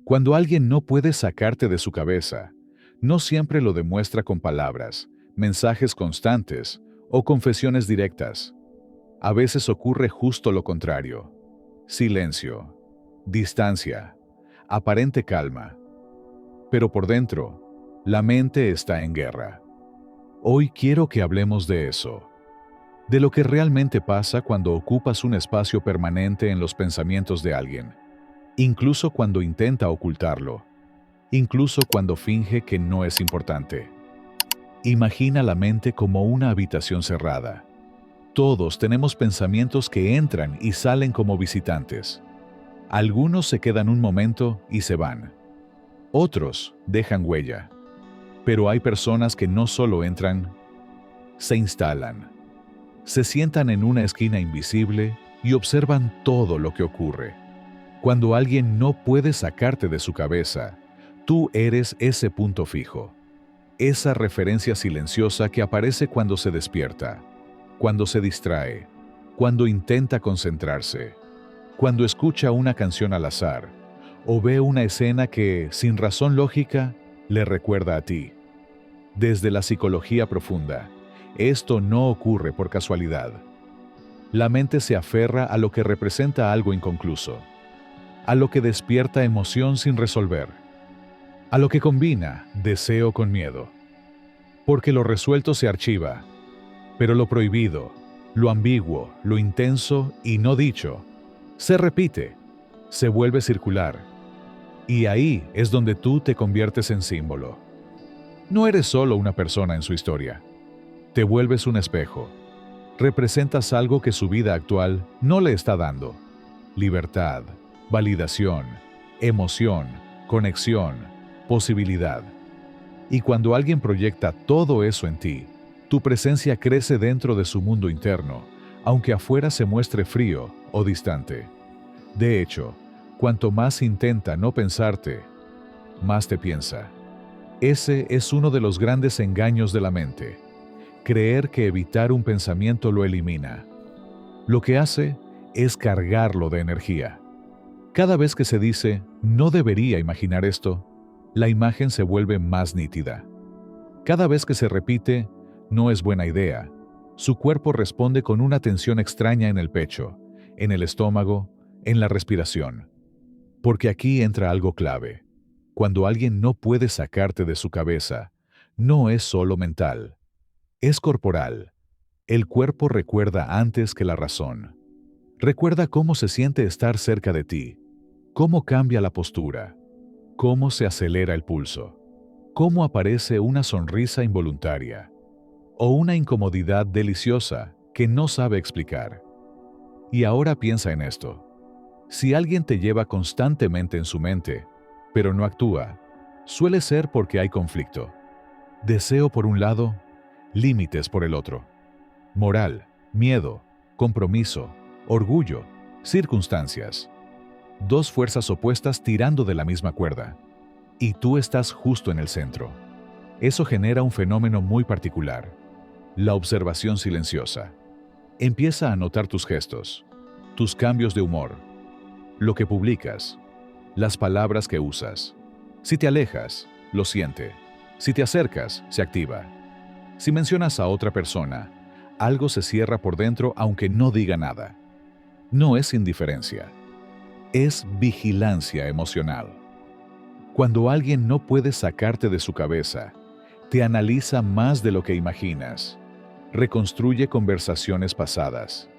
Cuando alguien no puede sacarte de su cabeza, no siempre lo demuestra con palabras, mensajes constantes o confesiones directas. A veces ocurre justo lo contrario: silencio, distancia, aparente calma. Pero por dentro, la mente está en guerra. Hoy quiero que hablemos de eso, de lo que realmente pasa cuando ocupas un espacio permanente en los pensamientos de alguien, incluso cuando intenta ocultarlo, incluso cuando finge que no es importante. Imagina la mente como una habitación cerrada. Todos tenemos pensamientos que entran y salen como visitantes. Algunos se quedan un momento y se van. Otros dejan huella. Pero hay personas que no solo entran, se instalan. Se sientan en una esquina invisible y observan todo lo que ocurre. Cuando alguien no puede sacarte de su cabeza, tú eres ese punto fijo, esa referencia silenciosa que aparece cuando se despierta, cuando se distrae, cuando intenta concentrarse, cuando escucha una canción al azar o ve una escena que, sin razón lógica, le recuerda a ti. Desde la psicología profunda, esto no ocurre por casualidad. La mente se aferra a lo que representa algo inconcluso, a lo que despierta emoción sin resolver, a lo que combina deseo con miedo. Porque lo resuelto se archiva, pero lo prohibido, lo ambiguo, lo intenso y no dicho, se repite, se vuelve circular. Y ahí es donde tú te conviertes en símbolo. No eres solo una persona en su historia. Te vuelves un espejo. Representas algo que su vida actual no le está dando: libertad, validación, emoción, conexión, posibilidad. Y cuando alguien proyecta todo eso en ti, tu presencia crece dentro de su mundo interno, aunque afuera se muestre frío o distante. De hecho, cuanto más intenta no pensarte, más te piensa. Ese es uno de los grandes engaños de la mente: creer que evitar un pensamiento lo elimina. Lo que hace es cargarlo de energía. Cada vez que se dice, no debería imaginar esto, la imagen se vuelve más nítida. Cada vez que se repite, no es buena idea, su cuerpo responde con una tensión extraña en el pecho, en el estómago, en la respiración. Porque aquí entra algo clave. Cuando alguien no puede sacarte de su cabeza, no es solo mental, es corporal. El cuerpo recuerda antes que la razón. Recuerda cómo se siente estar cerca de ti, cómo cambia la postura, cómo se acelera el pulso, cómo aparece una sonrisa involuntaria o una incomodidad deliciosa que no sabe explicar. Y ahora piensa en esto. Si alguien te lleva constantemente en su mente, pero no actúa, suele ser porque hay conflicto. Deseo por un lado, límites por el otro. Moral, miedo, compromiso, orgullo, circunstancias. Dos fuerzas opuestas tirando de la misma cuerda. Y tú estás justo en el centro. Eso genera un fenómeno muy particular: la observación silenciosa. Empieza a notar tus gestos, tus cambios de humor, lo que publicas, las palabras que usas. Si te alejas, lo siente. Si te acercas, se activa. Si mencionas a otra persona, algo se cierra por dentro aunque no diga nada. No es indiferencia, es vigilancia emocional. Cuando alguien no puede sacarte de su cabeza, te analiza más de lo que imaginas. Reconstruye conversaciones pasadas.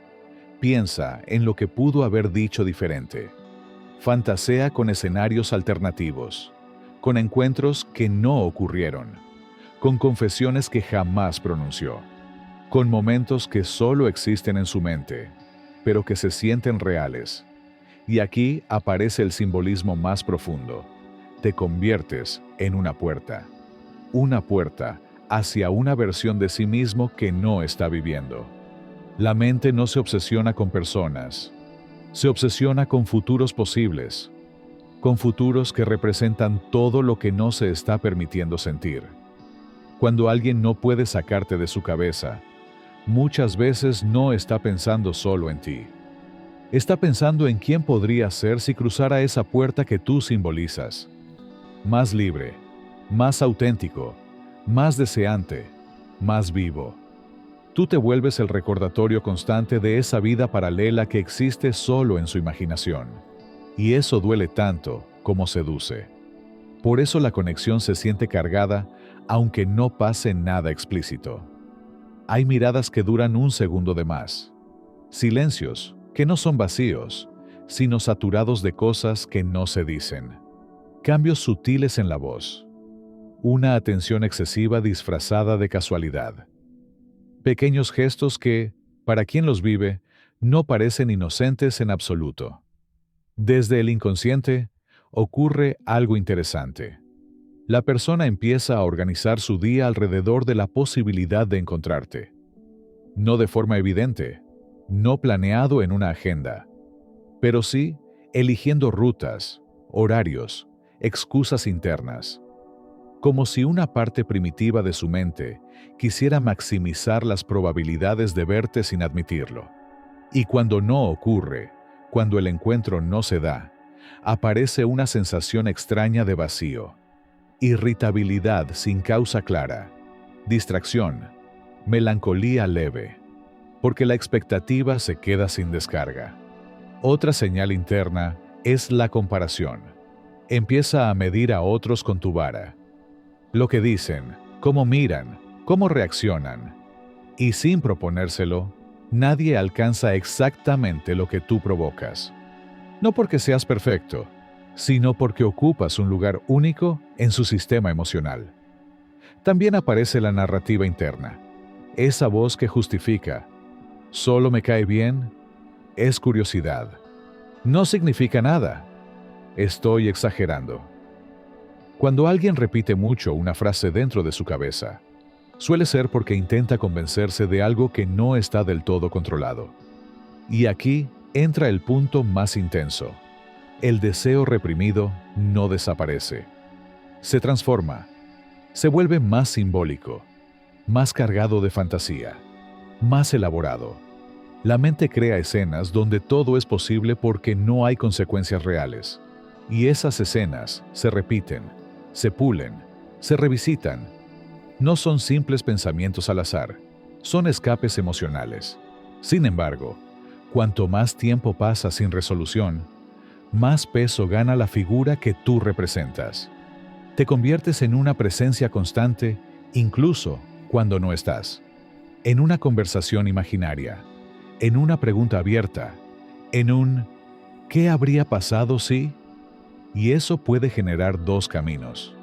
Piensa en lo que pudo haber dicho diferente. Fantasea con escenarios alternativos, con encuentros que no ocurrieron, con confesiones que jamás pronunció, con momentos que solo existen en su mente, pero que se sienten reales. Y aquí aparece el simbolismo más profundo. Te conviertes en una puerta hacia una versión de sí mismo que no está viviendo. La mente no se obsesiona con personas, se obsesiona con futuros posibles, con futuros que representan todo lo que no se está permitiendo sentir. Cuando alguien no puede sacarte de su cabeza, muchas veces no está pensando solo en ti. Está pensando en quién podría ser si cruzara esa puerta que tú simbolizas. Más libre, más auténtico, más deseante, más vivo. Tú te vuelves el recordatorio constante de esa vida paralela que existe solo en su imaginación. Y eso duele tanto como seduce. Por eso la conexión se siente cargada, aunque no pase nada explícito. Hay miradas que duran un segundo de más. Silencios que no son vacíos, sino saturados de cosas que no se dicen. Cambios sutiles en la voz. Una atención excesiva disfrazada de casualidad. Pequeños gestos que, para quien los vive, no parecen inocentes en absoluto. Desde el inconsciente, ocurre algo interesante. La persona empieza a organizar su día alrededor de la posibilidad de encontrarte. No de forma evidente, no planeado en una agenda, pero sí eligiendo rutas, horarios, excusas internas. Como si una parte primitiva de su mente quisiera maximizar las probabilidades de verte sin admitirlo. Y cuando no ocurre, cuando el encuentro no se da, aparece una sensación extraña de vacío, irritabilidad sin causa clara, distracción, melancolía leve, porque la expectativa se queda sin descarga. Otra señal interna es la comparación. Empieza a medir a otros con tu vara. Lo que dicen, cómo miran, cómo reaccionan. Y sin proponérselo, nadie alcanza exactamente lo que tú provocas. No porque seas perfecto, sino porque ocupas un lugar único en su sistema emocional. También aparece la narrativa interna, esa voz que justifica, solo me cae bien, es curiosidad. No significa nada, estoy exagerando. Cuando alguien repite mucho una frase dentro de su cabeza, suele ser porque intenta convencerse de algo que no está del todo controlado. Y aquí entra el punto más intenso. El deseo reprimido no desaparece. Se transforma. Se vuelve más simbólico, más cargado de fantasía, más elaborado. La mente crea escenas donde todo es posible porque no hay consecuencias reales. Y esas escenas se repiten, se pulen, se revisitan. No son simples pensamientos al azar, son escapes emocionales. Sin embargo, cuanto más tiempo pasa sin resolución, más peso gana la figura que tú representas. Te conviertes en una presencia constante, incluso cuando no estás. En una conversación imaginaria, en una pregunta abierta, en un ¿qué habría pasado si? Y eso puede generar dos caminos.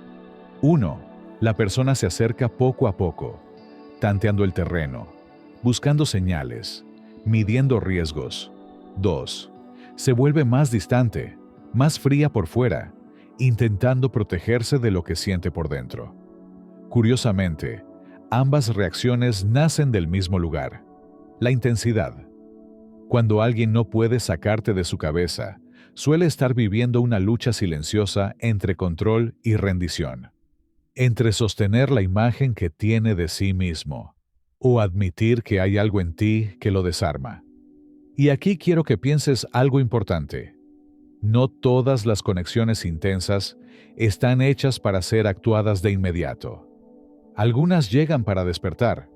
Uno, la persona se acerca poco a poco, tanteando el terreno, buscando señales, midiendo riesgos. Dos, se vuelve más distante, más fría por fuera, intentando protegerse de lo que siente por dentro. Curiosamente, ambas reacciones nacen del mismo lugar, la intensidad. Cuando alguien no puede sacarte de su cabeza, suele estar viviendo una lucha silenciosa entre control y rendición. Entre sostener la imagen que tiene de sí mismo, o admitir que hay algo en ti que lo desarma. Y aquí quiero que pienses algo importante. No todas las conexiones intensas están hechas para ser actuadas de inmediato. Algunas llegan para despertar,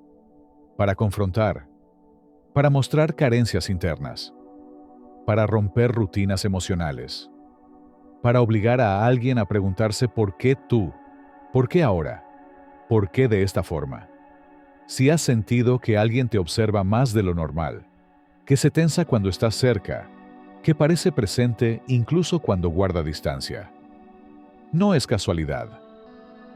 para confrontar, para mostrar carencias internas, para romper rutinas emocionales, para obligar a alguien a preguntarse por qué tú, por qué ahora, por qué de esta forma. Si has sentido que alguien te observa más de lo normal, que se tensa cuando estás cerca, que parece presente incluso cuando guarda distancia. No es casualidad.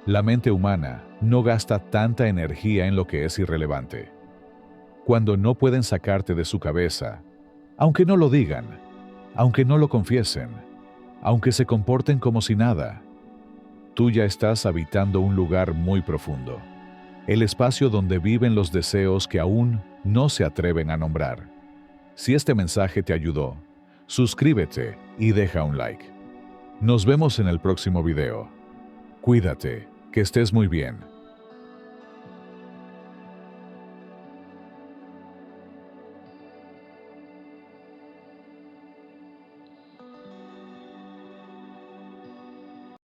La mente humana no gasta tanta energía en lo que es irrelevante. Cuando no pueden sacarte de su cabeza, aunque no lo digan, aunque no lo confiesen, aunque se comporten como si nada, tú ya estás habitando un lugar muy profundo, el espacio donde viven los deseos que aún no se atreven a nombrar. Si este mensaje te ayudó, suscríbete y deja un like. Nos vemos en el próximo video. Cuídate, que estés muy bien.